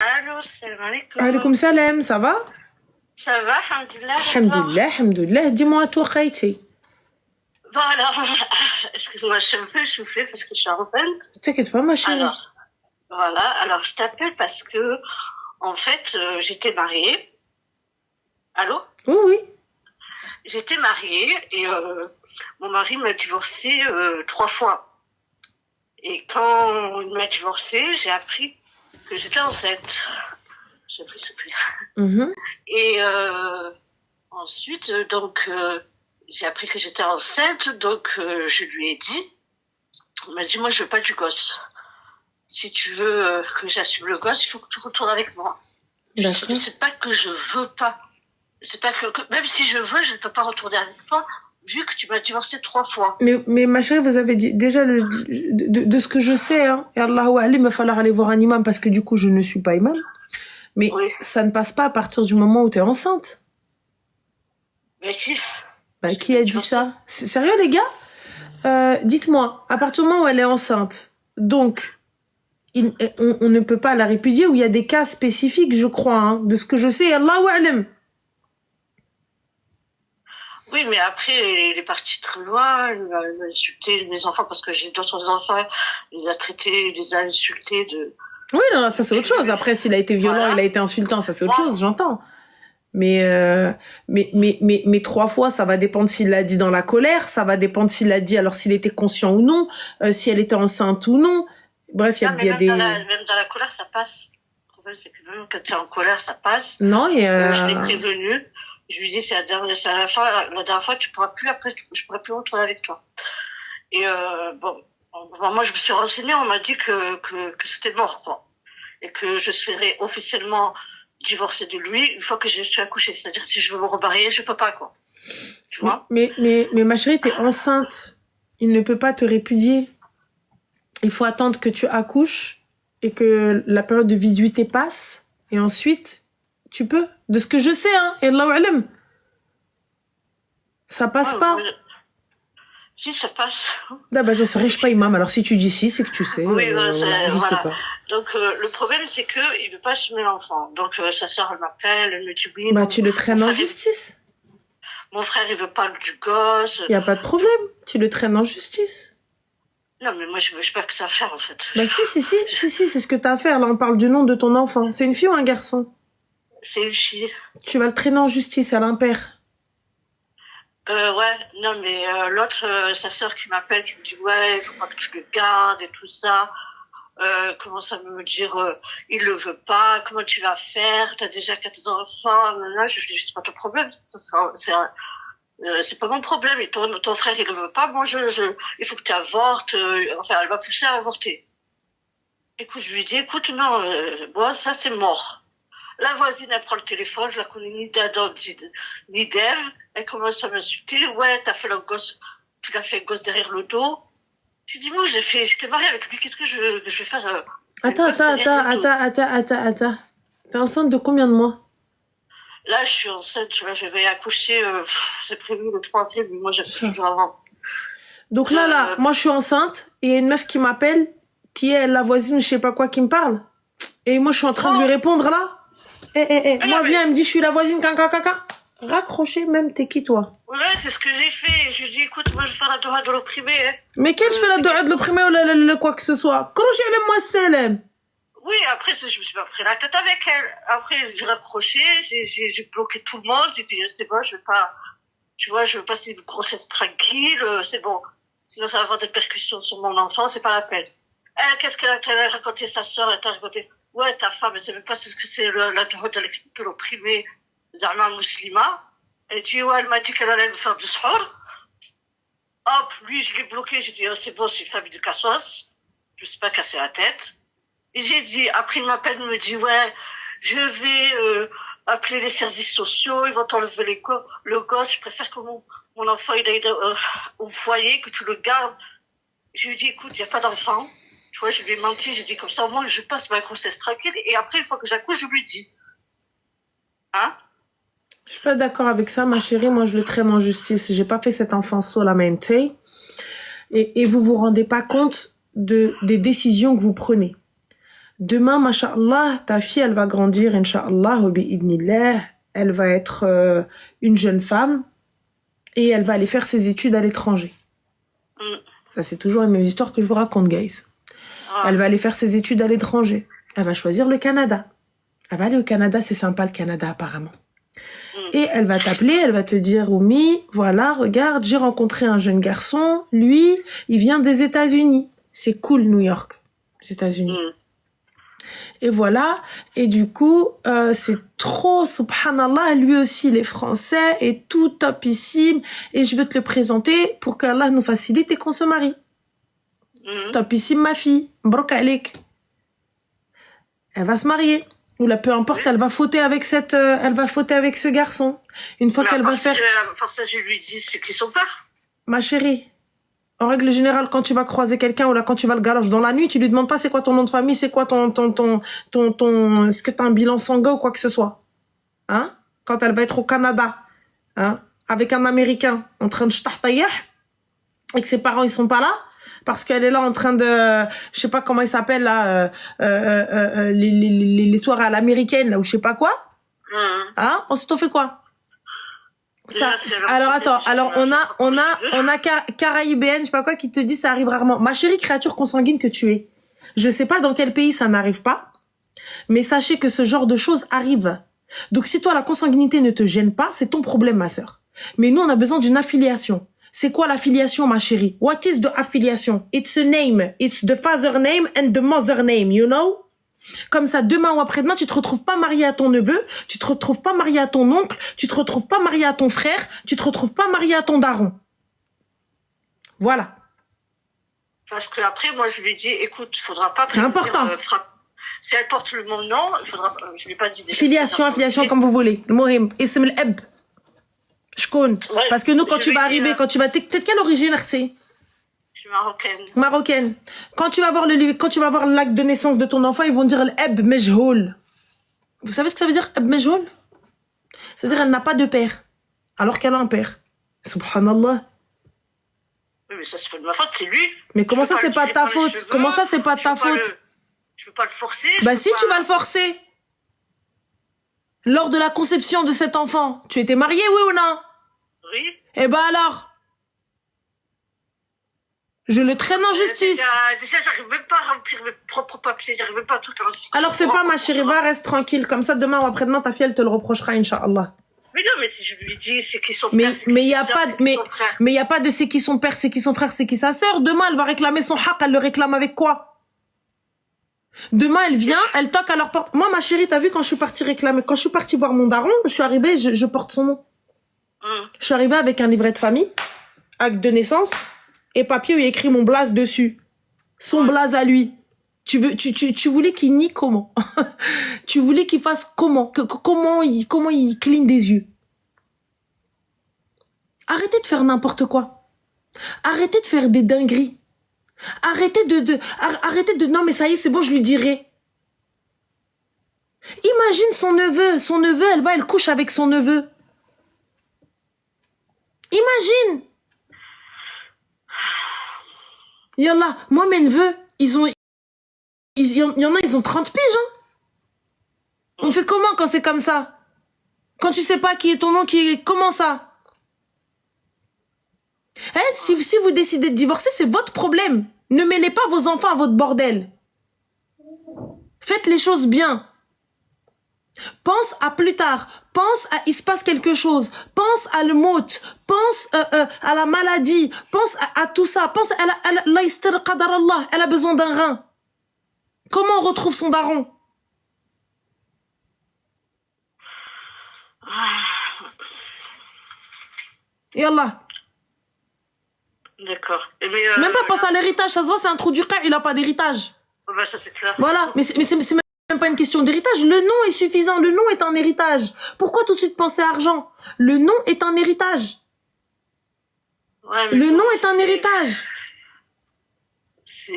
Allô, salam alaikum. Alaykoum salam, ça va? Ça va, alhamdoulilah. Alhamdulillah, alhamdulillah. Dis-moi, toi, Khaïti. Voilà. Excuse-moi, je suis un peu essoufflée parce que je suis enceinte. T'inquiète pas, ma chérie. Alors, je t'appelle parce que, en fait, j'étais mariée. Allô? Oui, oui. J'étais mariée et mon mari m'a divorcée 3 fois. Et quand il m'a divorcée, j'ai appris que j'étais enceinte. J'ai pris ce prix. Et ensuite, donc, j'ai appris que j'étais enceinte, donc je lui ai dit. Il m'a dit, moi, je veux pas du gosse. Si tu veux que j'assume le gosse, il faut que tu retournes avec moi. D'accord. C'est pas que je veux pas. C'est pas que même si je veux, je ne peux pas retourner avec toi, vu que tu m'as divorcé 3 fois. Mais ma chérie, vous avez dit, déjà, de ce que je sais, hein, et Allahu Alim, il va falloir aller voir un imam parce que du coup, je ne suis pas imam. Mais oui, ça ne passe pas à partir du moment où tu es enceinte. Mais si. Bah, qui a dit ça? C'est sérieux, les gars? Dites-moi, à partir du moment où elle est enceinte, donc, on ne peut pas la répudier, ou il y a des cas spécifiques, je crois, hein, de ce que je sais, Allahu Alim. Oui, mais après, il est parti très loin, il a insulté mes enfants parce que j'ai d'autres enfants, il les a traités, il les a insultés de... Oui, non, ça c'est autre chose. Après, s'il a été violent, voilà, il a été insultant, ça c'est autre chose, j'entends. Mais 3 fois, ça va dépendre s'il l'a dit dans la colère, ça va dépendre s'il l'a dit alors s'il était conscient ou non, si elle était enceinte ou non. Bref, il y a des... Même dans la colère, ça passe. Le problème, c'est que même quand tu es en colère, ça passe. Non, et je l'ai prévenu. Je lui dis, c'est la dernière fois, tu pourras plus, après, je pourrai plus retourner avec toi. Et bon, moi, je me suis renseignée, on m'a dit que c'était mort, quoi. Et que je serais officiellement divorcée de lui une fois que je suis accouchée. C'est-à-dire, si je veux me remarier, je peux pas, quoi. Tu vois? Mais ma chérie, t'es enceinte. Il ne peut pas te répudier. Il faut attendre que tu accouches et que la période de viduité passe. Et ensuite, tu peux. De ce que je sais, hein. Et Allahu Alam. Ça passe pas. Si, ça passe. Là, bah, je serais pas imam. Alors, si tu dis si, c'est que tu sais. Oui, je sais pas. Donc, le problème, c'est que il veut pas assumer l'enfant. Donc, sa sœur, elle m'appelle, elle me dit oui. Bah, tu le traînes en justice. Mon frère, il veut pas du gosse. Y a pas de problème. Tu le traînes en justice. Non, mais moi, je veux pas que ça faire, en fait. Bah, si, c'est ce que t'as à faire. Là, on parle du nom de ton enfant. C'est une fille ou un garçon? C'est une fille. Tu vas le traîner en justice à l'impair. Ouais, non, mais l'autre, sa sœur qui m'appelle, qui me dit ouais, il faut pas que tu le gardes et tout ça. Commence à me dire il le veut pas, comment tu vas faire, t'as déjà 4 enfants. Là, je lui dis c'est pas ton problème, c'est pas mon problème. Et ton frère il le veut pas, moi il faut que tu avortes. Enfin, elle va pousser à avorter. Écoute, je lui dis écoute non, bon ça c'est mort. La voisine, elle prend le téléphone, je la connais ni d'Adam ni d'Ève. Elle commence à m'insulter. Ouais, tu l'as fait un gosse derrière le dos. Je dis, moi, j'étais mariée avec lui, qu'est-ce que je vais faire Attends. T'es enceinte de combien de mois? Là, je suis enceinte, tu vois, je vais accoucher, c'est prévu le 3 avril, mais moi, j'accouche toujours avant. Donc là, moi, je suis enceinte, et il y a une meuf qui m'appelle, qui est la voisine, je sais pas quoi, qui me parle. Et moi, je suis en train de lui répondre, là. Moi, viens, elle me dit, je suis la voisine, caca. Raccrocher, même, t'es qui, toi? Ouais, c'est ce que j'ai fait. Je lui dis, écoute, moi, je vais faire la doha de l'opprimé. Hein. Mais quelle je fais la doha de l'opprimé ou le quoi que ce soit? Crochet le moi Célène. Oui, après, je me suis pas pris la tête avec elle. Après, j'ai raccroché, j'ai bloqué tout le monde. J'ai dit, c'est bon, je veux pas, tu vois, je veux passer une grossesse tranquille, c'est bon. Sinon, ça va avoir des percussions sur mon enfant, c'est pas la peine. Elle, qu'est-ce qu'elle a raconté sa sœur? Elle t'a raconté, ouais, ta femme, elle sait même pas ce que c'est la doha de l'opprimé. Zama muslima. Elle dit, ouais, elle m'a dit qu'elle allait me faire du sahur. Hop, lui, je l'ai bloqué. J'ai dit, oh, c'est bon, c'est une famille de cassos. Je me suis pas cassé la tête. Et j'ai dit, après, il m'appelle, il me dit, ouais, je vais appeler les services sociaux, ils vont t'enlever le gosse. Je préfère que mon enfant, il aille au foyer, que tu le gardes. Je lui ai dit, écoute, il n'y a pas d'enfant. Tu vois, je lui ai menti. J'ai dit, comme ça, au moins, je passe ma grossesse tranquille. Et après, une fois que j'accouche, je lui dis. Hein? Je suis pas d'accord avec ça, ma chérie. Moi, je le traîne en justice. J'ai pas fait cet enfant solamente. Et vous vous rendez pas compte des décisions que vous prenez. Demain, masha'Allah, ta fille, elle va grandir, incha'Allah, bi'idnillah. Elle va être une jeune femme et elle va aller faire ses études à l'étranger. Ça, c'est toujours les mêmes histoires que je vous raconte, guys. Elle va aller faire ses études à l'étranger. Elle va choisir le Canada. Elle va aller au Canada, c'est sympa le Canada apparemment. Et elle va t'appeler, elle va te dire, Oumi, voilà, regarde, j'ai rencontré un jeune garçon. Lui, il vient des États-Unis. C'est cool, New York, les États-Unis. Et voilà, et du coup, c'est trop, subhanallah, lui aussi, il est français, et tout topissime, et je veux te le présenter pour qu'Allah nous facilite et qu'on se marie. Topissime, ma fille, mbrok alik. Elle va se marier. Ou là, peu importe, elle va fauter avec ce garçon. Une fois qu'elle va faire... Ça, je lui dis, c'est qui son père. Ma chérie, en règle générale, quand tu vas croiser quelqu'un ou là, quand tu vas le galoche dans la nuit, tu lui demandes pas c'est quoi ton nom de famille, c'est quoi est-ce que t'as un bilan sanguin ou quoi que ce soit. Hein? Quand elle va être au Canada, hein? Avec un Américain, en train de ch'tahtaïah, et que ses parents, ils sont pas là, parce qu'elle est là en train de, je sais pas comment il s'appelle là, les soirées à l'américaine là ou je sais pas quoi. Hein? On s'en fait quoi? Ça, alors attends, alors on a Caraïbéenne, je sais pas quoi, qui te dit ça arrive rarement. Ma chérie créature consanguine que tu es, je sais pas dans quel pays ça n'arrive pas, mais sachez que ce genre de choses arrive. Donc si toi la consanguinité ne te gêne pas, c'est ton problème ma sœur. Mais nous on a besoin d'une affiliation. C'est quoi l'affiliation, ma chérie? What is the affiliation? It's a name. It's the father name and the mother name, you know? Comme ça, demain ou après-demain, tu te retrouves pas marié à ton neveu, tu te retrouves pas marié à ton oncle, tu te retrouves pas marié à ton frère, tu te retrouves pas marié à ton daron. Voilà. Parce que après, moi, je lui ai dit, écoute, faudra pas... C'est important. Si elle porte le même nom, il faudra... Je lui ai pas dit... Affiliation, comme vous voulez. Le mohim. Ism al-ab. Je connais. Ouais, parce que nous, quand tu vas arriver, quand tu vas... T'es de quelle origine, Arti? Je suis marocaine. Marocaine. Quand tu vas voir l'acte de naissance de ton enfant, ils vont dire l'ab mejhoul. Vous savez ce que ça veut dire, ab mejhoul? Ça veut dire elle n'a pas de père, alors qu'elle a un père. Subhanallah. Oui, mais ça, c'est pas de ma faute, c'est lui. Mais comment ça, c'est pas ta faute? Comment ça, c'est pas ta faute? Je peux pas le forcer. Bah si, tu vas le forcer. Lors de la conception de cet enfant, tu étais mariée, oui ou non? Oui. Eh ben alors, je le traîne en justice. Déjà, j'arrive même pas à remplir mes propres papiers, j'arrive même pas à tout faire. Alors fais pas, ma chérie, va, reste tranquille. Comme ça, demain ou après-demain, ta fille, elle te le reprochera, Inch'Allah. Mais non, mais si je lui dis c'est qui son mais, père, mais il y a pas de, mais il y a pas de c'est qui son père, c'est qui son frère, c'est qui sa sœur. Demain, elle va réclamer son haq, elle le réclame avec quoi? Demain, elle vient, elle toque à leur porte. Moi, ma chérie, t'as vu quand je suis partie réclamer, quand je suis partie voir mon daron, je suis arrivée, je porte son nom. Je suis arrivée avec un livret de famille, acte de naissance, et papier où il y a écrit mon blaze dessus. Son blaze à lui. Tu voulais qu'il nie comment? Tu voulais qu'il fasse comment? Comment il cligne des yeux? Arrêtez de faire n'importe quoi. Arrêtez de faire des dingueries. Arrêtez de, non mais ça y est, c'est bon, je lui dirai. Imagine son neveu, elle couche avec son neveu. Imagine. Yallah, moi mes neveux, il y en a, ils ont 30 piges, hein. On fait comment quand c'est comme ça? Quand tu sais pas qui est ton nom, comment ça? Si vous décidez de divorcer, c'est votre problème. Ne mêlez pas vos enfants à votre bordel. Faites les choses bien. Pense à plus tard. Pense à il se passe quelque chose. Pense à le mot. Pense à la maladie. Pense à tout ça. Pense à elle a besoin d'un rein. Comment on retrouve son daron? Yallah. D'accord. Même pas penser à l'héritage, ça se voit, c'est un trou du cœur, il a pas d'héritage. Bah, ça c'est clair. Voilà, mais c'est même pas une question d'héritage, le nom est suffisant, le nom est un héritage. Pourquoi tout de suite penser à argent? Le nom est un héritage. Ouais, le nom est un héritage. C'est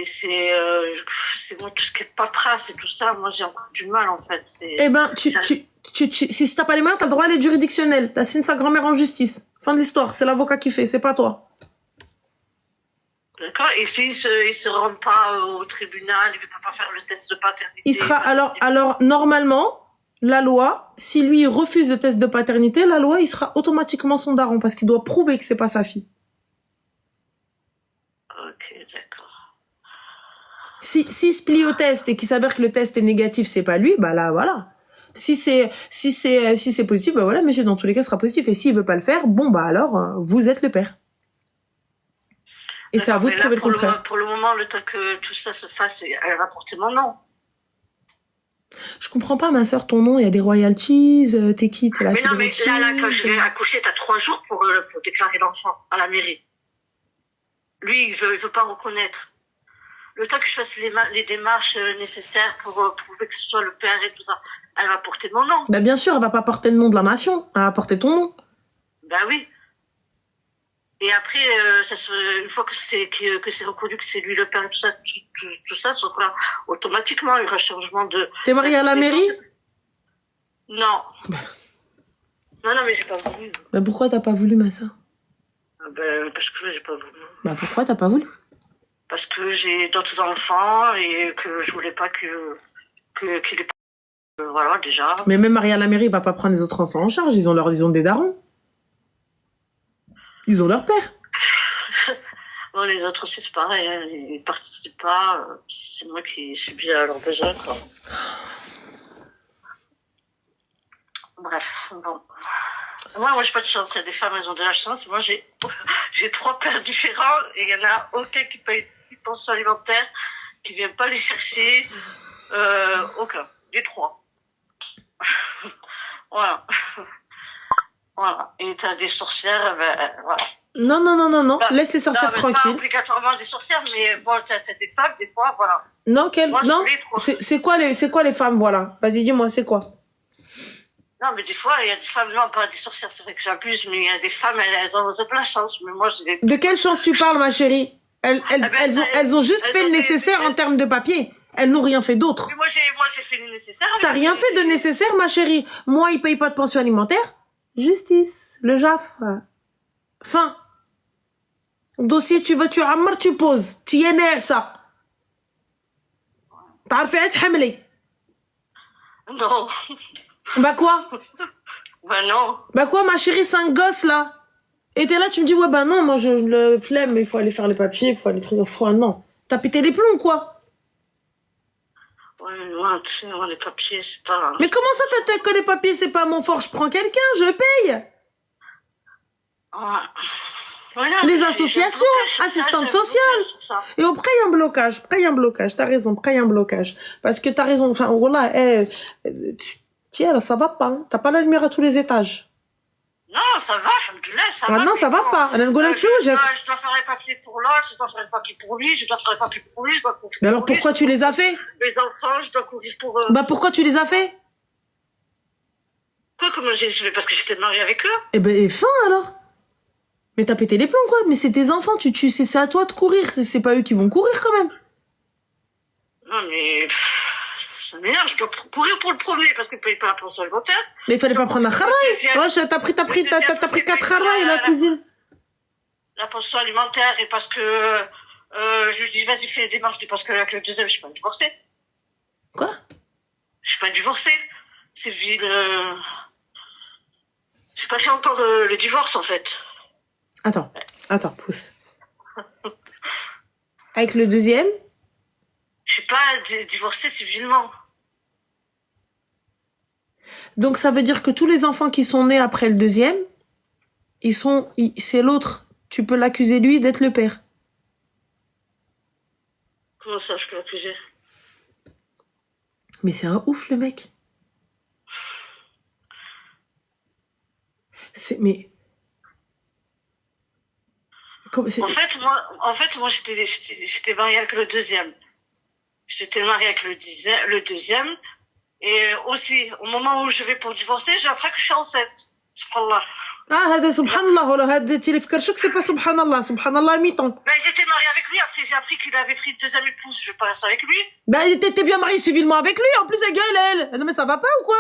moi tout ce qui est paperasse et tout ça, moi j'ai encore du mal en fait. Eh ben, si t'as pas les moyens, t'as le droit à l'aide juridictionnelle. T'as signé sa grand-mère en justice. Fin de l'histoire, c'est l'avocat qui fait, c'est pas toi. D'accord. Et s'il se rend pas au tribunal, il ne peut pas faire le test de paternité. Il sera, alors, normalement, la loi, si lui refuse le test de paternité, la loi, il sera automatiquement son daron parce qu'il doit prouver que c'est pas sa fille. Ok, d'accord. S'il se plie au test et qu'il s'avère que le test est négatif, c'est pas lui, bah là, voilà. Si c'est positif, bah voilà, monsieur, dans tous les cas, ce sera positif. Et s'il veut pas le faire, bon, bah alors, vous êtes le père. Et c'est à vous de prouver le contraire. Pour le moment, le temps que tout ça se fasse, elle va porter mon nom. Je comprends pas, ma sœur, ton nom, il y a des royalties, t'es qui, t'es la mais fille non, de mais Rothschild, là, quand je vais accoucher, t'as 3 jours pour déclarer l'enfant à la mairie. Lui, il veut pas reconnaître. Le temps que je fasse les démarches nécessaires pour prouver que ce soit le père et tout ça, elle va porter mon nom. Bah bien sûr, elle va pas porter le nom de la nation, elle va porter ton nom. Bah oui. Et après, une fois que c'est reconnu que c'est lui le père et tout ça sera automatiquement, il y aura changement de... T'es mariée à la mairie? Non. Non, mais j'ai pas voulu. Bah pourquoi t'as pas voulu, ma sœur? Parce que j'ai pas voulu. Bah pourquoi t'as pas voulu? Parce que j'ai d'autres enfants et que je voulais pas qu'il ait... voilà, déjà. Mais même mariée à la mairie, il va pas prendre les autres enfants en charge, ils ont des darons. Ils ont leur père. Bon, les autres aussi, c'est pareil, hein. Ils participent pas. C'est moi qui subis à leurs besoins, quoi. Bref, bon. Moi, j'ai pas de chance. Il y a des femmes, elles ont de la chance. Moi, j'ai 3 pères différents et il y en a aucun qui paye une pension alimentaire, qui vient pas les chercher. Aucun. Les 3. Voilà. Voilà. Et t'as des sorcières, voilà. Non. Laisse les sorcières tranquilles. Pas obligatoirement des sorcières, mais bon, t'as des femmes, des fois, voilà. Non, c'est quoi les femmes, voilà. Vas-y, dis-moi, c'est quoi? Non, mais des fois, il y a des femmes, non, pas des sorcières, c'est vrai que j'abuse, mais il y a des femmes, elles ont de la chance, mais moi, j'ai des... De quelle chance tu parles, ma chérie? Elles ont juste fait le nécessaire en termes de papier. Elles n'ont rien fait d'autre. Moi, j'ai fait le nécessaire. T'as rien fait de nécessaire, ma chérie. Moi, ils payent pas de pension alimentaire. Justice. Le JAF. Fin. Dossier, tu ammar, tu poses. Tu y es né, ça. T'as fait être hamli. Non. Bah quoi? Non. Bah quoi, ma chérie, 5 gosses, là. Et t'es là, tu me dis, ouais, bah non, moi, je le flemme, il faut aller faire les papiers, il faut aller trucs. Non. T'as pété les plombs, quoi? Ouais, tu sais, les papiers, c'est pas... Mais comment ça, t'as que les papiers, c'est pas mon fort, je prends quelqu'un, je paye. Voilà, les associations, assistantes sociales. Et après, il y a un blocage. T'as raison, après, il y a un blocage. Parce que t'as raison, enfin, voilà, tiens, là, ça va pas, hein. T'as pas la lumière à tous les étages. Non, ça va, alhamdoulilah, ça va. Non, ça va pas. Je dois faire les papiers pour l'autre, je dois faire les papiers pour lui, je dois faire les papiers pour lui, je dois courir. Mais alors, pourquoi tu les as fait? Les enfants, je dois courir pour eux. Bah, pourquoi tu les as fait? Quoi, comment j'ai fait? Parce que j'étais mariée avec eux. Eh ben, et fin, alors. Mais t'as pété les plombs, quoi. Mais c'est tes enfants, c'est à toi de courir. C'est pas eux qui vont courir, quand même. Non, mais... ça m'énerve, je dois courir pour le premier, parce qu'il ne paye pas la pension alimentaire. Mais il fallait pas prendre un kharaï. Ouais, t'as pris 4 kharaï, la cousine. La pension alimentaire, et parce que... je lui dis, vas-y, fais les démarches, parce que avec le deuxième, je suis pas divorcée. Quoi? Je suis pas divorcée. J'ai pas fait encore le divorce, en fait. Attends, pousse. Avec le deuxième? Je suis pas divorcée civilement. Donc ça veut dire que tous les enfants qui sont nés après le deuxième, c'est l'autre. Tu peux l'accuser lui d'être le père. Comment ça, je peux l'accuser? Mais c'est un ouf, le mec. Mais... En fait, moi, j'étais mariée avec le deuxième. J'étais mariée avec le deuxième. Et aussi, au moment où je vais pour divorcer, j'ai appris que je suis enceinte. Subhanallah. هذا سبحان الله ولا هذا اللي في كرشك c'est pas سبحان الله mi-temps. Ben j'étais mariée avec lui, après j'ai appris qu'il avait pris une deuxième épouse, je vais pas rester avec lui. Ben t'étais bien mariée civilement avec lui, en plus elle. Non mais ça va pas ou quoi?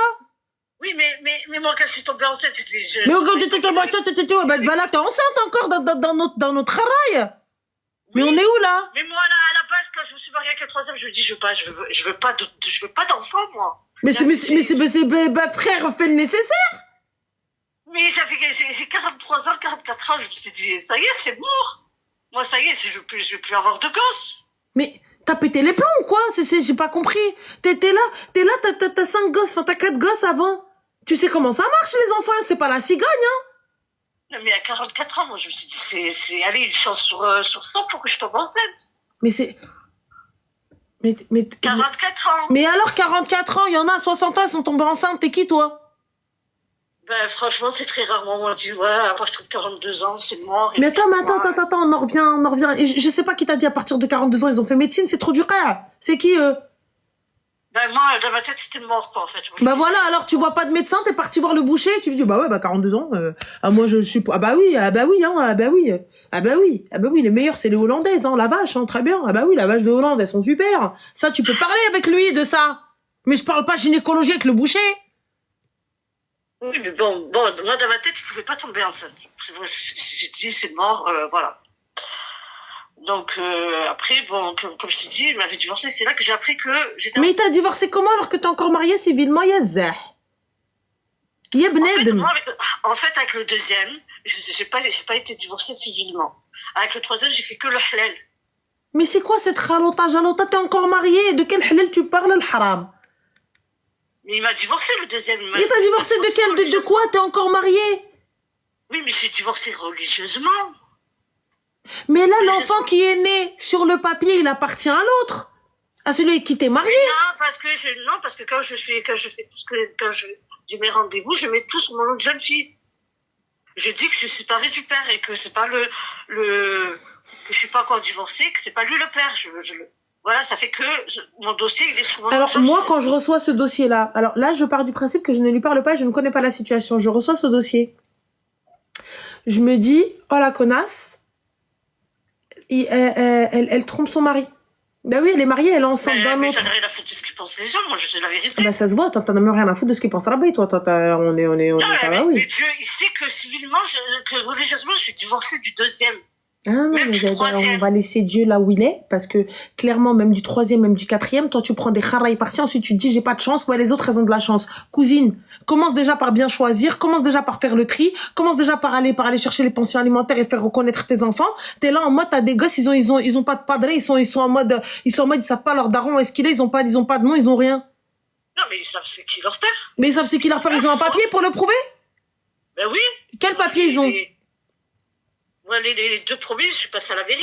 Oui mais moi quand je suis tombée enceinte, Mais quand tu étais tombée enceinte, ben là t'es enceinte encore dans notre travail. Mais on est où là? Mais moi, là, à la base, quand je me suis mariée avec le troisième, je me dis, je veux pas d'enfant, moi. Mais frère, fais le nécessaire. Mais j'ai 43 ans, 44 ans, je me suis dit, ça y est, c'est mort. Moi, ça y est, je veux plus avoir de gosses. Mais t'as pété les plombs ou quoi? J'ai pas compris. T'es là, t'as 5 gosses, enfin t'as 4 gosses avant. Tu sais comment ça marche les enfants, c'est pas la cigogne, hein? Non, mais à 44 ans, moi, je me suis dit, c'est allez, une chance sur 100 pour que je tombe enceinte. Mais c'est... 44 ans. Mais alors, 44 ans, il y en a à 60 ans, ils sont tombés enceintes, t'es qui, toi? Ben, franchement, c'est très rarement. On dit, ouais, à partir de 42 ans, c'est mort. Mais attends, on en revient. Et je sais pas qui t'a dit à partir de 42 ans, ils ont fait médecine, c'est trop dur, hein. C'est qui, eux? Ben, moi, dans ma tête, c'était mort, quoi, en fait. Bah voilà, alors tu vois pas de médecin, t'es parti voir le boucher, tu lui dis, bah ouais, bah 42 ans, moi je suis pas, ah bah oui, les meilleurs c'est les Hollandaises, hein, la vache, hein, très bien, ah bah oui, la vache de Hollande, elles sont super. Ça, tu peux parler avec lui de ça. Mais je parle pas gynécologie avec le boucher. Oui, mais bon, moi, dans ma tête, il pouvait pas tomber enceinte. J'ai dit, c'est mort, voilà. Donc, après, bon, comme je t'ai dit, il m'avait divorcé, c'est là que j'ai appris que j'étais... Mais t'as divorcé comment alors que t'es encore mariée civilement, Yazah? En fait, avec le deuxième, j'ai pas été divorcée civilement. Avec le troisième, j'ai fait que le halal. Mais c'est quoi cette halota, jalota? T'es encore mariée? De quel halal tu parles, le haram? Mais il m'a divorcé, le deuxième. Et t'as divorcé de quel, de quoi? T'es encore mariée? Oui, mais j'ai divorcé religieusement. Mais là, l'enfant qui est né sur le papier, il appartient à l'autre. À celui qui t'est marié. Non, parce que quand j'ai mes rendez-vous, je mets tout sur mon nom de jeune fille. Je dis que je suis séparée du père et que c'est pas que je suis pas encore divorcée, que c'est pas lui le père. Voilà, ça fait que mon dossier, il est sur mon nom de jeune fille. Alors, moi, quand je reçois ce dossier-là, alors là, je pars du principe que je ne lui parle pas et je ne connais pas la situation. Je reçois ce dossier. Je me dis, oh la connasse. Elle trompe son mari. Ben oui, elle est mariée, elle est enceinte d'un autre. Mais j'en ai rien à foutre de ce qu'ils pensent les gens, moi je sais la vérité. Ben ça se voit, t'en as même rien à foutre de ce qu'ils pensent là-bas, toi, on est non, pas là, mais oui. Dieu, il sait que civilement, que religieusement, je suis divorcée du deuxième. Ah non, mais on va laisser Dieu là où il est, parce que clairement, même du troisième, même du quatrième, toi tu prends des kharaïs partis, ensuite tu te dis j'ai pas de chance, ouais les autres elles ont de la chance. Cousine, commence déjà par bien choisir, commence déjà par faire le tri, commence déjà par aller chercher les pensions alimentaires et faire reconnaître tes enfants. T'es là en mode t'as des gosses, ils ont pas de padré, ils sont en mode ils savent pas leur daron où est-ce qu'il est, ils ont pas de nom, ils ont rien. Non mais ils savent c'est qui leur père. Mais ils savent c'est qui leur père, ils ont un papier pour le prouver? Ben oui. Quel papier ils ont? Moi, les deux premiers, je suis passée à la mairie.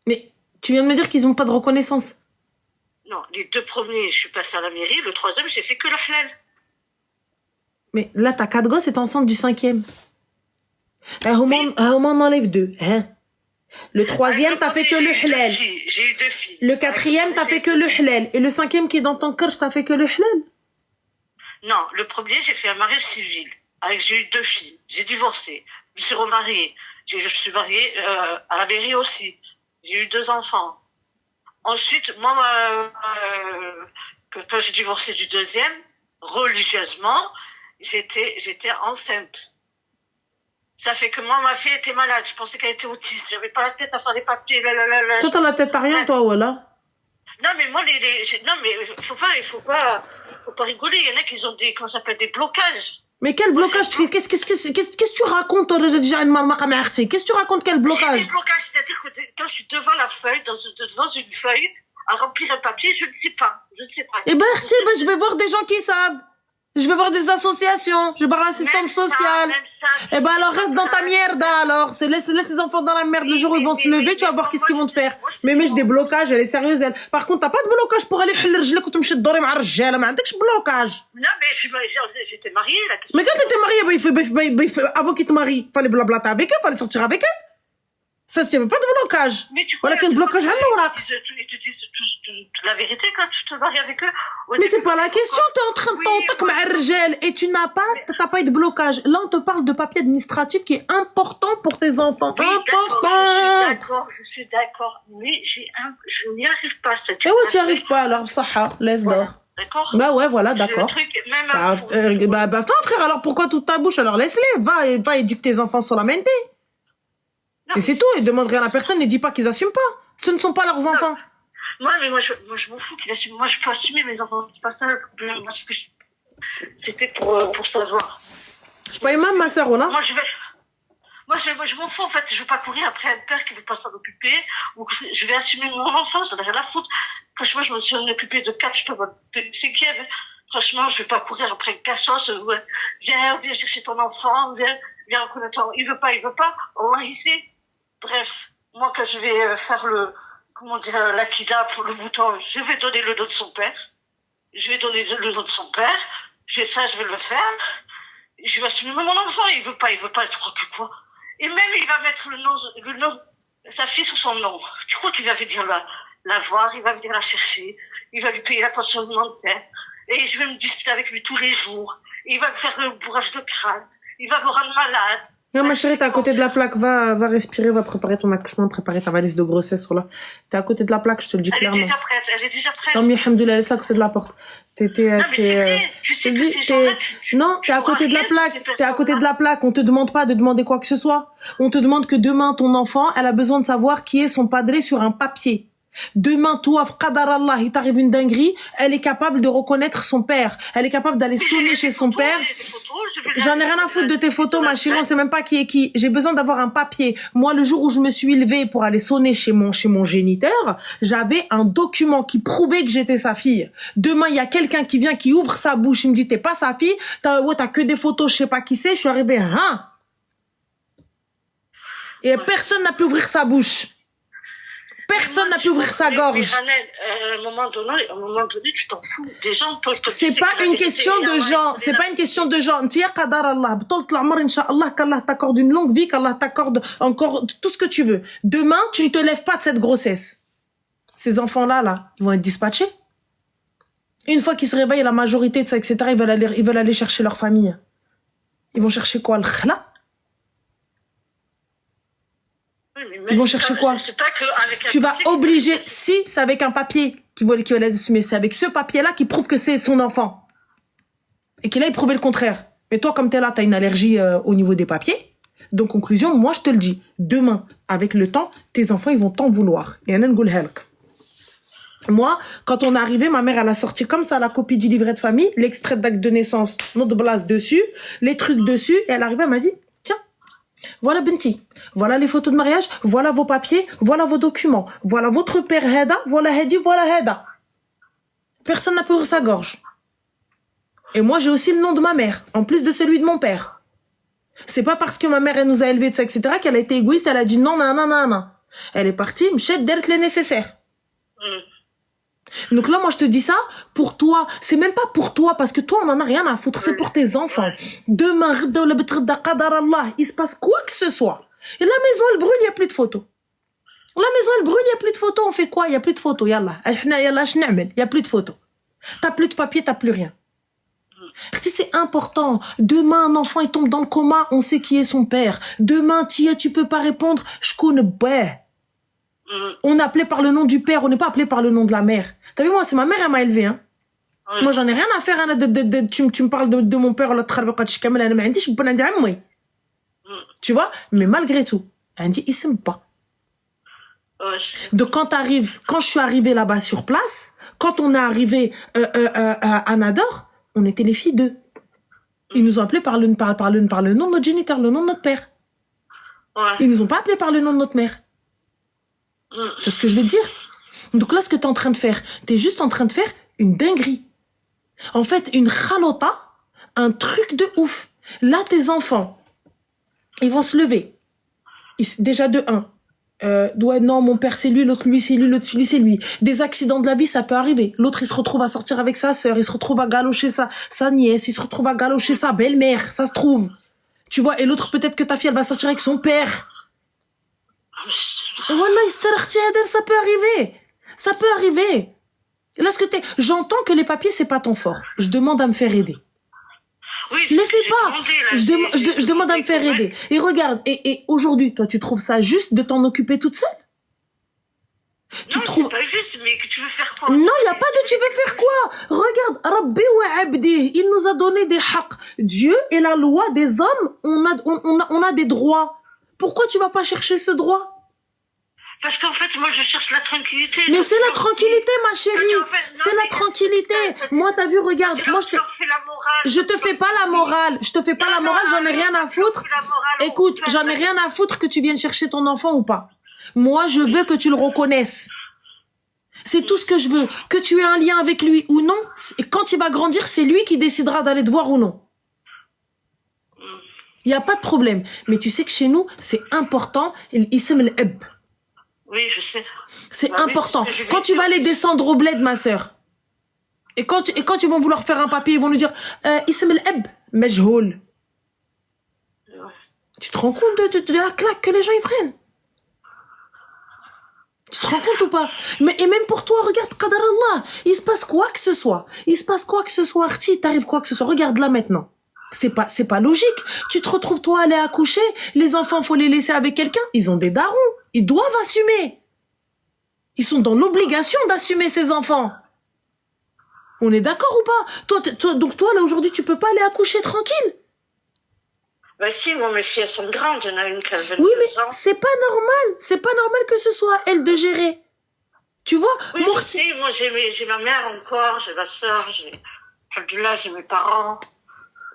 Mais tu viens de me dire qu'ils ont pas de reconnaissance. Non, les deux premiers, je suis passée à la mairie. Le troisième, j'ai fait que le halal. Mais là, t'as 4 gosses et t'es enceinte du 5e. Au moins, on enlève 2, hein. Le troisième, t'as fait que le halal. J'ai eu 2 filles. Le quatrième, t'as fait que le halal. Et le 5e qui est dans ton cœur, t'as fait que le halal. Non, le premier, j'ai fait un mariage civil. J'ai eu 2 filles. J'ai divorcé. Je me suis remariée. Je suis mariée à la mairie aussi. J'ai eu 2 enfants. Ensuite, moi, quand j'ai divorcé du deuxième, religieusement, j'étais enceinte. Ça fait que moi, ma fille était malade. Je pensais qu'elle était autiste. J'avais pas la tête à faire les papiers. Toi, t'as la tête à rien, toi, voilà. Non, mais moi, non, mais il faut pas rigoler. Il y en a qui ont comment ça s'appelle, des blocages. Mais quel blocage? Qu'est-ce que tu racontes, Qu'est-ce que tu racontes, quel blocage? Des blocages, c'est-à-dire que quand je suis devant la feuille, devant une feuille, à remplir un papier, je ne sais pas. Eh ben, je vais voir des gens qui savent. Je vais voir des associations. Je vais voir l'assistante sociale. Eh ben, alors reste dans ta merde, alors. Laisse les enfants dans la merde. Le jour où ils vont se lever, tu vas voir qu'est-ce qu'ils vont te faire. Mais j'ai des blocages, elle est sérieuse, elle. Par contre, t'as pas de blocage pour aller حل رجلك وتمشي تدوري مع الرجاله, ما عندكش blocage. Non, mais j'étais mariée, là. Mais quand t'étais mariée, avant qu'ils te marient, fallait blablater avec eux, fallait sortir avec eux. Ça, il n'y avait pas de blocage. Mais tu voilà, qu'un blocage, ils te disent la vérité quand tu te maries avec eux. Mais c'est pas la question, t'es en train de t'entendre avec un régel et tu n'as pas eu de blocage. Là, on te parle de papier administratif qui est important pour tes enfants. Oui, important. Je suis d'accord, mais je n'y arrive pas. Et ouais, tu n'y arrives pas, alors, ça, laisse d'or. D'accord. Bah ouais, voilà, d'accord. Fin, frère, alors pourquoi toute ta bouche? Alors laisse-les, va éduquer tes enfants sur la mente. Non, Et c'est tout, et demande rien à personne et dis pas qu'ils assument pas. Ce ne sont pas leurs enfants. moi, je m'en fous qu'il assume. Moi, je peux assumer mes enfants. C'est pas ça le problème. Moi, c'était pour savoir. Je pas imam, ma sœur, là. Moi, je m'en fous, en fait. Je veux pas courir après un père qui veut pas s'en occuper, ou que je vais assumer mon enfant, ça n'a rien à foutre. Franchement, je me suis occupée de 4, je peux pas, cinquième. Franchement, je vais pas courir après un cassos, ouais. Viens chercher ton enfant, viens reconnaître ton, il veut pas, Allah, il sait. Bref. Moi, quand je vais faire l'akida pour le mouton, je vais donner le nom de son père. Je vais donner le nom de son père. Je vais le faire. Je vais assumer mon enfant, il veut pas, je crois que quoi. Et même, il va mettre le nom de sa fille sur son nom. Tu crois qu'il va venir la voir, il va venir la chercher, il va lui payer la pension alimentaire, et je vais me disputer avec lui tous les jours. Il va me faire le bourrage de crâne, il va me rendre malade. Non, ma chérie, t'es à côté de la plaque, va respirer, va préparer ton accouchement, préparer ta valise de grossesse, là. T'es à côté de la plaque, je te le dis clairement. Elle est déjà prête. Tant mieux, alhamdoulilah, laisse à côté de la porte. Non, mais c'est vrai, tu sais que ces gens-là, non, t'es à côté de la plaque, t'es à côté de la plaque, on te demande pas de demander quoi que ce soit. On te demande que demain, ton enfant, elle a besoin de savoir qui est son padré sur un papier. Demain, toi, qadar Allah, il t'arrive une dinguerie, elle est capable de reconnaître son père. Elle est capable d'aller sonner chez son père. J'en ai rien à foutre de tes photos, ma chérie, on sait même pas qui est qui. J'ai besoin d'avoir un papier. Moi, le jour où je me suis levée pour aller sonner chez mon géniteur, j'avais un document qui prouvait que j'étais sa fille. Demain, il y a quelqu'un qui vient, qui ouvre sa bouche, il me dit, t'es pas sa fille, t'as que des photos, je sais pas qui c'est, je suis arrivée, hein. Et personne n'a pu ouvrir sa bouche. Personne n'a pu ouvrir sa gorge. Mais Ranel, à un moment donné, tu t'en fous des gens. C'est pas une question de gens. C'est pas une question de gens. Tia qadar Allah. B'tolt l'amr, Inch'Allah, qu'Allah t'accorde une longue vie, qu'Allah t'accorde encore tout ce que tu veux. Demain, tu ne te lèves pas de cette grossesse. Ces enfants-là, ils vont être dispatchés. Une fois qu'ils se réveillent, la majorité de ça, etc., ils veulent aller chercher leur famille. Ils vont chercher quoi? Le khla? Ils vont chercher quoi? Tu vas obliger, si c'est avec un papier qui va les assumer, c'est avec ce papier-là qui prouve que c'est son enfant. Et qu'il a prouvé le contraire. Mais toi, comme t'es là, t'as une allergie au niveau des papiers. Donc, conclusion, moi, je te le dis. Demain, avec le temps, tes enfants, ils vont t'en vouloir. Et moi, quand on est arrivé, ma mère, elle a sorti comme ça la copie du livret de famille, l'extrait d'acte de naissance, notre blase dessus, les trucs dessus, et elle est arrivée, elle m'a dit, tiens, voilà Benti, voilà les photos de mariage, voilà vos papiers, voilà vos documents, voilà votre père Heda, voilà Hedi, voilà Heda. Personne n'a pu ouvrir sa gorge. Et moi, j'ai aussi le nom de ma mère, en plus de celui de mon père. C'est pas parce que ma mère, elle nous a élevés, etc., qu'elle a été égoïste, elle a dit non, non, non, non, non. Elle est partie, m'chète d'être les nécessaires. Donc là, moi, je te dis ça pour toi. C'est même pas pour toi, parce que toi, on en a rien à foutre. C'est pour tes enfants. Demain, il se passe quoi que ce soit. Et la maison, elle brûle, il n'y a plus de photos. La maison, elle brûle, il n'y a plus de photos. On fait quoi? Il n'y a plus de photos. Yallah. Il n'y a plus de photos. T'as plus de papier, t'as plus rien. C'est important. Demain, un enfant, il tombe dans le coma, on sait qui est son père. Demain, tu peux pas répondre, je connais pas. On est appelé par le nom du père, on n'est pas appelé par le nom de la mère. T'as vu, moi, c'est ma mère, elle m'a élevé, hein. Moi, j'en ai rien à faire, hein, tu me parles de mon père, tu vois, mais malgré tout, elle dit, il s'aime pas. Donc, quand je suis arrivée là-bas sur place, quand on est arrivé à Nador, on était les filles d'eux. Ils nous ont appelés par le nom de notre géniteur, le nom de notre père. Ils nous ont pas appelés par le nom de notre mère. C'est ce que je veux te dire. Donc là, ce que t'es en train de faire, t'es juste en train de faire une dinguerie. En fait, une khalota, un truc de ouf. Là, tes enfants, ils vont se lever. Déjà de un. Non, mon père c'est lui, l'autre lui c'est lui, l'autre lui c'est lui. Des accidents de la vie, ça peut arriver. L'autre il se retrouve à sortir avec sa sœur, il se retrouve à galocher sa nièce, il se retrouve à galocher sa belle-mère, ça se trouve. Tu vois, et l'autre peut-être que ta fille elle va sortir avec son père. Wallah, ça peut arriver. Ça peut arriver. Là, j'entends que les papiers c'est pas ton fort. Je demande à me faire aider. Oui, mais c'est pas. Je demande à me faire aider. Et regarde, et aujourd'hui, toi, tu trouves ça juste de t'en occuper toute seule? Tu trouves pas juste, mais que tu veux faire quoi? Non, il y a pas de tu veux faire quoi? Regarde, Rabbi wa Abdi, il nous a donné des haqq. Dieu et la loi des hommes, on a des droits. Pourquoi tu vas pas chercher ce droit? Parce qu'en fait, moi, je cherche la tranquillité. Mais c'est la tranquillité, ma chérie. C'est la tranquillité. Moi, t'as vu, regarde. Moi, je te fais pas la morale. Je te fais pas la morale, j'en ai rien à foutre. Écoute, j'en ai rien à foutre que tu viennes chercher ton enfant ou pas. Moi, je veux que tu le reconnaisses. C'est tout ce que je veux. Que tu aies un lien avec lui ou non. Et quand il va grandir, c'est lui qui décidera d'aller te voir ou non. Il n'y a pas de problème. Mais tu sais que chez nous, c'est important. L'ism al-ab. Oui, je sais. C'est important. Quand tu vas les descendre au bled, ma sœur, et quand ils vont vouloir faire un papier, ils vont nous dire Ism al-ab, majhoul. Tu te rends compte de la claque que les gens y prennent? Tu te rends compte ou pas? Et même pour toi, regarde, qadar Allah, il se passe quoi que ce soit. Il se passe quoi que ce soit, Arti, t'arrive quoi que ce soit. Regarde là maintenant. C'est pas logique. Tu te retrouves toi aller accoucher, les enfants faut les laisser avec quelqu'un, ils ont des darons, ils doivent assumer. Ils sont dans l'obligation d'assumer ces enfants. On est d'accord ou pas? Donc toi là aujourd'hui tu peux pas aller accoucher tranquille. Bah si, moi mes filles elles sont grandes, il y en a une qui a 22 oui mais ans. c'est pas normal que ce soit elle de gérer. Tu vois? Oui, moi j'ai ma mère encore, j'ai ma soeur, Alhamdoulilah, j'ai mes parents.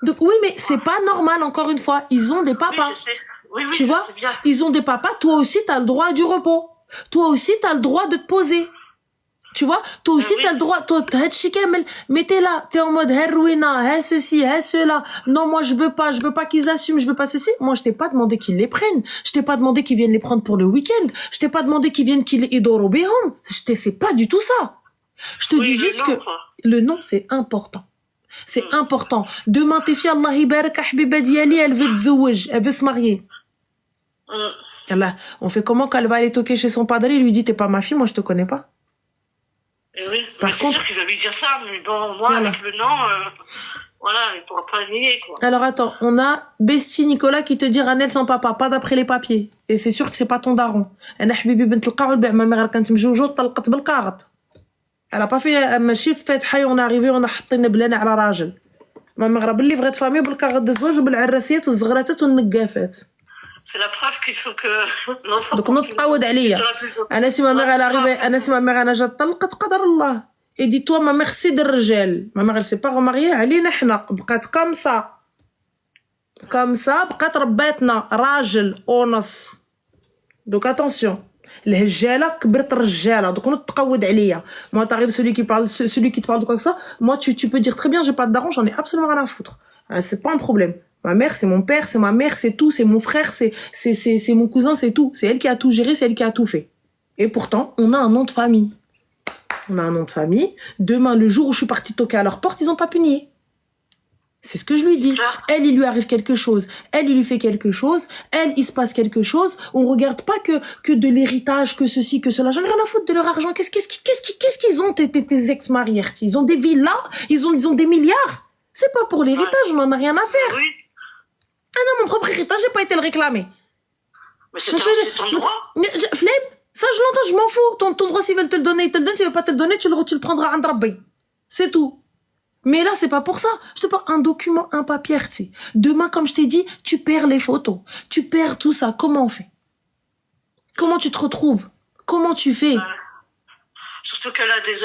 Donc oui, mais c'est pas normal, encore une fois. Ils ont des papas. Oui, je sais. Oui, tu vois, bien. Ils ont des papas. Toi aussi, t'as le droit du repos. Toi aussi, t'as le droit de te poser. Tu vois, toi aussi, t'as le droit. Toi, mais t'es là, t'es en mode heroïna, ceci, cela. Non, moi, je veux pas qu'ils assument, je veux pas ceci. Moi, je t'ai pas demandé qu'ils les prennent. Je t'ai pas demandé qu'ils viennent les prendre pour le week-end. Je t'ai pas demandé qu'ils viennent qu'ils idoro behom. C'est pas du tout ça. Je te dis juste que le nom, c'est important. C'est important. Demain, tes filles, Allah ibarak, habiba diali, elle veut te zouj, elle veut se marier. Allah, on fait comment quand elle va aller toquer chez son padre, il lui dit, t'es pas ma fille, moi je te connais pas. Et oui, par contre, c'est sûr qu'il va lui dire ça, mais bon, moi, avec le nom, voilà, il pourra pas le nier, quoi. Alors attends, on a Besti Nicolas qui te dit Ranel sans papa, pas d'après les papiers. Et c'est sûr que c'est pas ton daron. Elle a pas fait un chiffre fait حي on est arrivé on a حطينا بلانة على راجل. ما مغرب اللي بغات فامي بالكارت د الزواج وبالعراسيات والزغراتات والنقافات. C'est la preuve qu'il faut que donc نتقود عليا. انا سي ما ميغ على arrivé انا سي ما ميغ انا جات طلقت قدر الله. Et dis-toi ma mère c'est des الرجال. Ma mère elle s'est pas remariée علينا حنا بقات comme ça بقات رباتنا راجل ونص. Donc attention. الهجاله كبرت الرجاله donc نتقود عليا. Moi t'arrives celui qui te parle de quoi que ça, moi tu peux dire très bien j'ai pas de daron, j'en ai absolument rien à foutre. C'est pas un problème. Ma mère c'est mon père, c'est ma mère, c'est tout, c'est mon frère, c'est mon cousin, c'est tout. C'est elle qui a tout géré, c'est elle qui a tout fait. Et pourtant, on a un nom de famille. Demain le jour où je suis partie toquer à leur porte, ils ont pas pu nier. C'est ce que je lui dis. Elle, il lui arrive quelque chose. Elle, il lui fait quelque chose. Elle, il se passe quelque chose. On regarde pas que de l'héritage, que ceci, que cela. J'en ai rien à foutre de leur argent. Qu'est-ce qu'ils ont, tes ex-mariés? Ils ont des villas. Ils ont des milliards. C'est pas pour l'héritage. On en a rien à faire. Oui. Ah non, mon propre héritage, j'ai pas été le réclamer. Mais c'est ton droit. Flemme. Ça, je l'entends, je m'en fous. Ton droit, s'ils veulent te le donner, ils te le donnent. S'ils veulent pas te le donner, tu le prendras à Rabbi. C'est tout. Mais là, c'est pas pour ça. Je te parle un document, un papier. Demain, comme je t'ai dit, tu perds les photos. Tu perds tout ça. Comment on fait? Comment tu te retrouves? Comment tu fais? Surtout qu'elle a des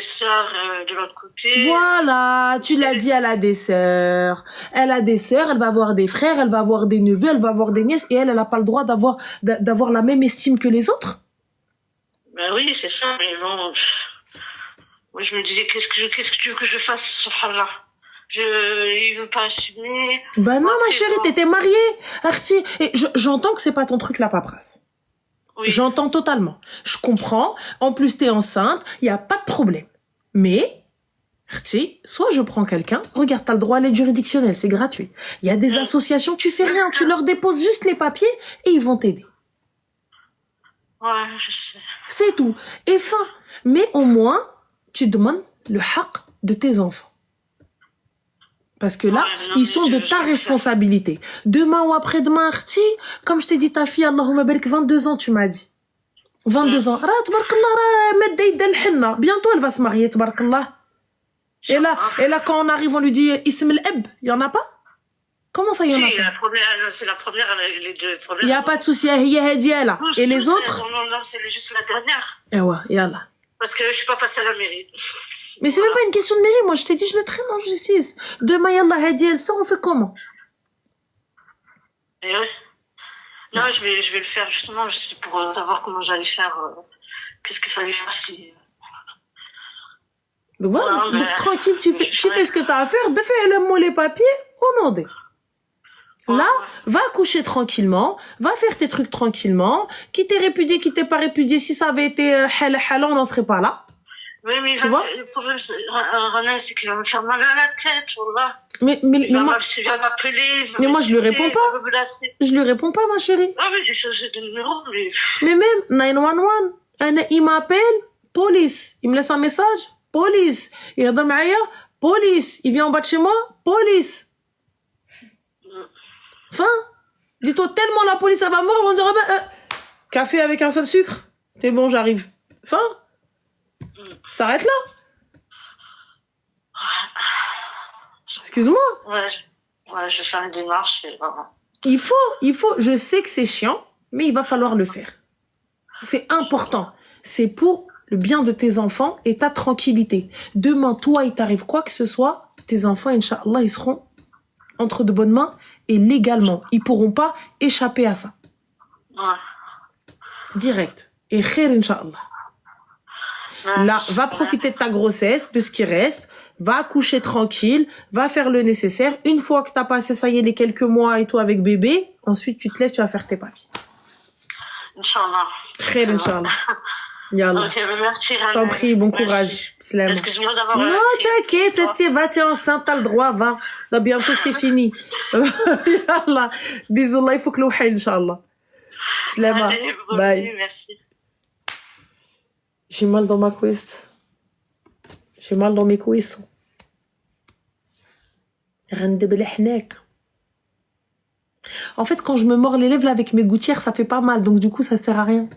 sœurs de l'autre côté. Voilà, tu l'as dit, elle a des sœurs. Elle a des sœurs, elle va avoir des frères, elle va avoir des neveux, elle va avoir des nièces. Et elle a pas le droit d'avoir la même estime que les autres? Ben oui, c'est ça. Mais bon... Moi, je me disais, qu'est-ce que tu veux que je fasse, subhanallah? Il veut pas assumer. Ben non, ma chérie, t'étais mariée, Arti. Et j'entends que c'est pas ton truc, la paperasse. Oui. J'entends totalement. Je comprends. En plus, t'es enceinte. Il y a pas de problème. Mais, Arti, soit je prends quelqu'un. Regarde, t'as le droit à l'aide juridictionnelle. C'est gratuit. Il y a des associations, tu fais rien. Tu leur déposes juste les papiers et ils vont t'aider. Ouais, je sais. C'est tout. Et fin. Mais au moins, tu demandes le haq de tes enfants. Parce que là, ils sont de ta responsabilité. Demain ou après-demain, comme je t'ai dit, ta fille, Allahumma barik, 22 ans, tu m'as dit. 22 ans. Bientôt, elle va se marier, tabarakallah. Et là, quand on arrive, on lui dit, Ism al-Ab, il y en a pas? Comment ça, il y en a Si, pas? c'est la première, les deux Il premières. n'y a pas de souci, هي هادية là. Et les autres? Non, c'est juste la dernière. Eh ouais, yallah. Parce que je suis pas passée à la mairie. Mais c'est même pas une question de mairie. Moi, je t'ai dit, je le traîne en justice. Demain, yallah, hadiya, ça, on fait comment? Et ouais. Non, je vais le faire justement juste pour savoir comment j'allais faire. Qu'est-ce qu'il fallait faire si. Donc voilà, Ouais, donc mais- tranquille, tu fais ce que t'as à faire, de faire le mot les papiers, au nom de. Là, va coucher tranquillement, va faire tes trucs tranquillement, qui t'est répudié, qui t'est pas répudié, si ça avait été halal, on n'en serait pas là. Oui, mais Tu vois le problème, René, c'est qu'il va me faire mal à la tête, voilà. Mais Il moi, va m'appeler. Mais moi, je lui réponds pas. Il va me menacer. je lui réponds pas, ma chérie. Ah oui, j'ai changé de numéro, mais. Mais même 911, il m'appelle, police. Il me laisse un message, police. Il regarde معايا, police. Il vient en bas de chez moi, police. Fin. Dis-toi tellement la police, elle va me voir, on va dire, ah ben, café avec un seul sucre. C'est bon, j'arrive. Fin. S'arrête là. Excuse-moi. Ouais, je vais faire une démarche et voilà. Il faut, je sais que c'est chiant, mais il va falloir le faire. C'est important. C'est pour le bien de tes enfants et ta tranquillité. Demain, toi, il t'arrive quoi que ce soit, tes enfants, Inch'Allah, ils seront entre de bonnes mains et légalement. Ils pourront pas échapper à ça. Ouais. Direct. Et khair, Inch'Allah. Là, va profiter de ta grossesse, de ce qui reste, va accoucher tranquille, va faire le nécessaire. Une fois que t'as passé, ça y est, les quelques mois et tout avec bébé, ensuite tu te lèves, tu vas faire tes papiers. Inch'Allah. Khair, Inch'Allah. Yallah. Ok, merci. Je t'en prie, bon courage. Salam. Excuse-moi d'avoir. Non, t'inquiète, va, t'es enceinte, t'as le droit, va. Là, bientôt, c'est fini. Yallah. Bisous, il faut que l'ouhé, Inch'Allah. Slama. Allez, Bye. merci. J'ai mal dans ma cuisse. J'ai mal dans mes cuisses. En fait, quand je me mords les lèvres là, avec mes gouttières, ça fait pas mal. Donc, du coup, ça sert à rien.